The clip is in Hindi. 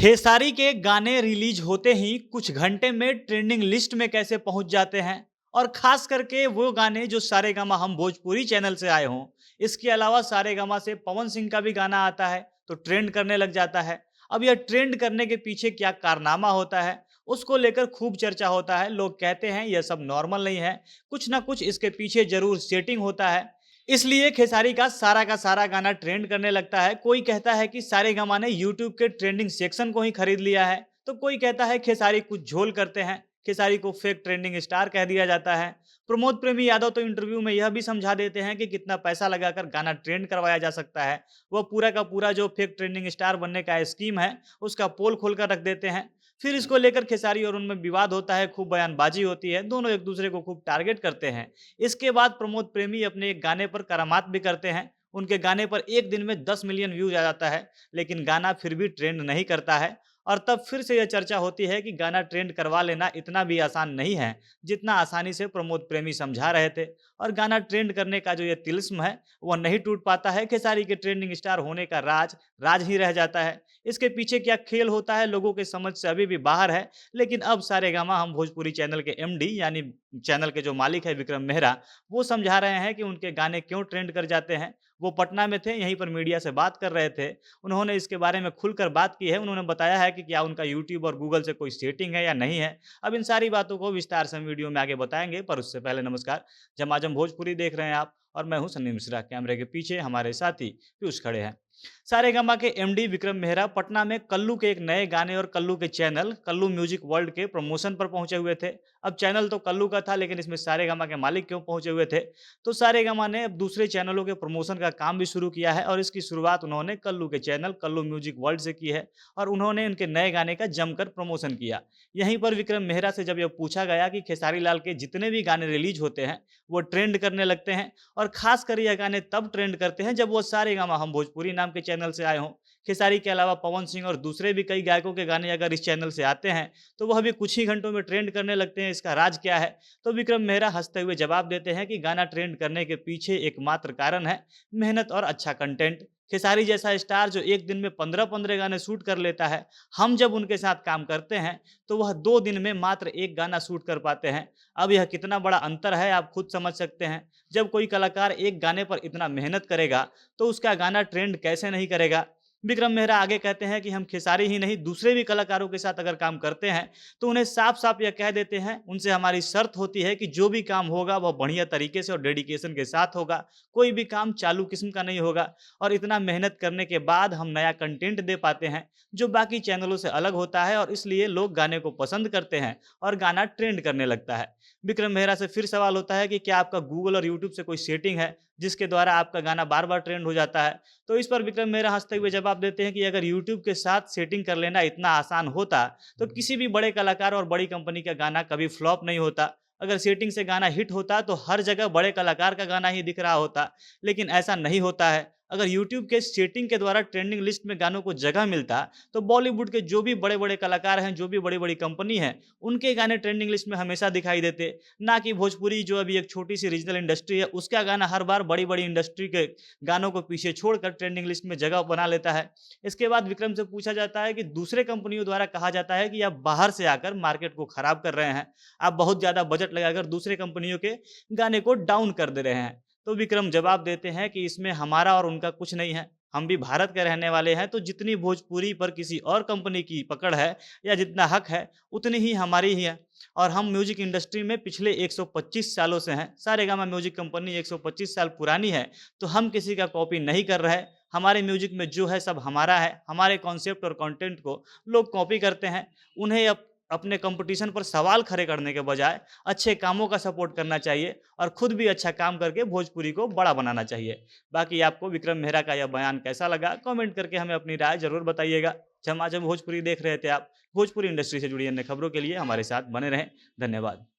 खेसारी के गाने रिलीज होते ही कुछ घंटे में ट्रेंडिंग लिस्ट में कैसे पहुंच जाते हैं और खास करके वो गाने जो सारेगामा हम भोजपुरी चैनल से आए हों। इसके अलावा सारेगामा से पवन सिंह का भी गाना आता है तो ट्रेंड करने लग जाता है। अब यह ट्रेंड करने के पीछे क्या कारनामा होता है उसको लेकर खूब चर्चा होता है। लोग कहते हैं यह सब नॉर्मल नहीं है, कुछ ना कुछ इसके पीछे जरूर सेटिंग होता है। इसलिए खेसारी का सारा गाना ट्रेंड करने लगता है। कोई कहता है कि सारेगामा ने यूट्यूब के ट्रेंडिंग सेक्शन को ही खरीद लिया है, तो कोई कहता है खेसारी कुछ झोल करते हैं, खेसारी को फेक ट्रेंडिंग स्टार कह दिया जाता है। प्रमोद प्रेमी यादव तो इंटरव्यू में यह भी समझा देते हैं कि कितना पैसा लगाकर गाना ट्रेंड करवाया जा सकता है। वह पूरा का पूरा जो फेक ट्रेंडिंग स्टार बनने का स्कीम है उसका पोल खोलकर रख देते हैं। फिर इसको लेकर खेसारी और उनमें विवाद होता है, खूब बयानबाजी होती है, दोनों एक दूसरे को खूब टारगेट करते हैं। इसके बाद प्रमोद प्रेमी अपने एक गाने पर करामात भी करते हैं। उनके गाने पर एक दिन में 10 मिलियन व्यूज आ जाता है, लेकिन गाना फिर भी ट्रेंड नहीं करता है। और तब फिर से यह चर्चा होती है कि गाना ट्रेंड करवा लेना इतना भी आसान नहीं है जितना आसानी से प्रमोद प्रेमी समझा रहे थे। और गाना ट्रेंड करने का जो ये तिलिस्म है वह नहीं टूट पाता है। खेसारी के ट्रेंडिंग स्टार होने का राज राज ही रह जाता है। इसके पीछे क्या खेल होता है लोगों के समझ से अभी भी बाहर है। लेकिन अब सारेगामा हम भोजपुरी चैनल के एमडी यानी चैनल के जो मालिक है विक्रम मेहरा, वो समझा रहे हैं कि उनके गाने क्यों ट्रेंड कर जाते हैं। वो पटना में थे, यहीं पर मीडिया से बात कर रहे थे। उन्होंने इसके बारे में खुलकर बात की है। उन्होंने बताया है कि क्या उनका यूट्यूब और गूगल से कोई सेटिंग है या नहीं है। अब इन सारी बातों को विस्तार से हम वीडियो में आगे बताएंगे, पर उससे पहले नमस्कार। जमाजम भोजपुरी देख रहे हैं आप और मैं हूं सन्नी मिश्रा। कैमरे के पीछे हमारे साथी पीयूष खड़े हैं। सारेगामा के एमडी विक्रम मेहरा पटना में कल्लू के एक नए गाने और कल्लू के चैनल कल्लू म्यूजिक वर्ल्ड के प्रमोशन पर पहुंचे हुए थे। अब चैनल तो कल्लू का था, लेकिन इसमें सारेगामा के मालिक क्यों पहुंचे हुए थे? तो सारेगामा ने अब दूसरे चैनलों के प्रमोशन का काम भी शुरू किया है और इसकी शुरुआत उन्होंने कल्लू के चैनल कल्लू म्यूजिक वर्ल्ड से की है और उन्होंने उनके नए गाने का जमकर प्रमोशन किया। यहीं पर विक्रम मेहरा से जब यह पूछा गया कि खेसारी लाल के जितने भी गाने रिलीज होते हैं वो ट्रेंड करने लगते हैं और खासकर यह गाने तब ट्रेंड करते हैं जब वो सारेगामा हम भोजपुरी नाम के चैनल से आए हों। खेसारी के अलावा पवन सिंह और दूसरे भी कई गायकों के गाने अगर इस चैनल से आते हैं तो वह भी कुछ ही घंटों में ट्रेंड करने लगते हैं। इसका राज क्या है? तो विक्रम मेहरा हंसते हुए जवाब देते हैं कि गाना ट्रेंड करने के पीछे एकमात्र कारण है मेहनत और अच्छा कंटेंट। खेसारी जैसा स्टार जो एक दिन में 15-15 गाने शूट कर लेता है, हम जब उनके साथ काम करते हैं तो वह 2 दिन में मात्र एक गाना शूट कर पाते हैं। अब यह कितना बड़ा अंतर है आप खुद समझ सकते हैं। जब कोई कलाकार एक गाने पर इतना मेहनत करेगा तो उसका गाना ट्रेंड कैसे नहीं करेगा। विक्रम मेहरा आगे कहते हैं कि हम खेसारी ही नहीं दूसरे भी कलाकारों के साथ अगर काम करते हैं तो उन्हें साफ साफ यह कह देते हैं, उनसे हमारी शर्त होती है कि जो भी काम होगा वह बढ़िया तरीके से और डेडिकेशन के साथ होगा, कोई भी काम चालू किस्म का नहीं होगा। और इतना मेहनत करने के बाद हम नया कंटेंट दे पाते हैं जो बाकी चैनलों से अलग होता है और इसलिए लोग गाने को पसंद करते हैं और गाना ट्रेंड करने लगता है। विक्रम मेहरा से फिर सवाल होता है कि क्या आपका गूगल और यूट्यूब से कोई सेटिंग है जिसके द्वारा आपका गाना बार बार ट्रेंड हो जाता है? तो इस पर विक्रम मेहरा हंसते हुए जवाब देते हैं कि अगर यूट्यूब के साथ सेटिंग कर लेना इतना आसान होता तो किसी भी बड़े कलाकार और बड़ी कंपनी का गाना कभी फ्लॉप नहीं होता। अगर सेटिंग से गाना हिट होता तो हर जगह बड़े कलाकार का गाना ही दिख रहा होता, लेकिन ऐसा नहीं होता है। अगर यूट्यूब के सेटिंग के द्वारा ट्रेंडिंग लिस्ट में गानों को जगह मिलता तो बॉलीवुड के जो भी बड़े बड़े कलाकार हैं, जो भी बड़ी बड़ी कंपनी है, उनके गाने ट्रेंडिंग लिस्ट में हमेशा दिखाई देते। ना कि भोजपुरी जो अभी एक छोटी सी रीजनल इंडस्ट्री है उसका गाना हर बार बड़ी बड़ी इंडस्ट्री के गानों को पीछे छोड़कर ट्रेंडिंग लिस्ट में जगह बना लेता है। इसके बाद विक्रम से पूछा जाता है कि दूसरे कंपनियों द्वारा कहा जाता है कि आप बाहर से आकर मार्केट को खराब कर रहे हैं, आप बहुत ज्यादा बजट लगाकर दूसरे कंपनियों के गाने को डाउन कर दे रहे हैं। तो विक्रम जवाब देते हैं कि इसमें हमारा और उनका कुछ नहीं है, हम भी भारत के रहने वाले हैं, तो जितनी भोजपुरी पर किसी और कंपनी की पकड़ है या जितना हक है उतनी ही हमारी ही है। और हम म्यूजिक इंडस्ट्री में पिछले 125 सालों से हैं। सारेगामा म्यूजिक कंपनी 125 साल पुरानी है, तो हम किसी का कॉपी नहीं कर रहे। हमारे म्यूजिक में जो है सब हमारा है। हमारे कॉन्सेप्ट और कंटेंट को लोग कॉपी करते हैं। उन्हें अपने कंपटीशन पर सवाल खड़े करने के बजाय अच्छे कामों का सपोर्ट करना चाहिए और खुद भी अच्छा काम करके भोजपुरी को बड़ा बनाना चाहिए। बाकी आपको विक्रम मेहरा का यह बयान कैसा लगा कमेंट करके हमें अपनी राय जरूर बताइएगा। झमाझम भोजपुरी देख रहे थे आप। भोजपुरी इंडस्ट्री से जुड़ी अन्य खबरों के लिए हमारे साथ बने रहें। धन्यवाद।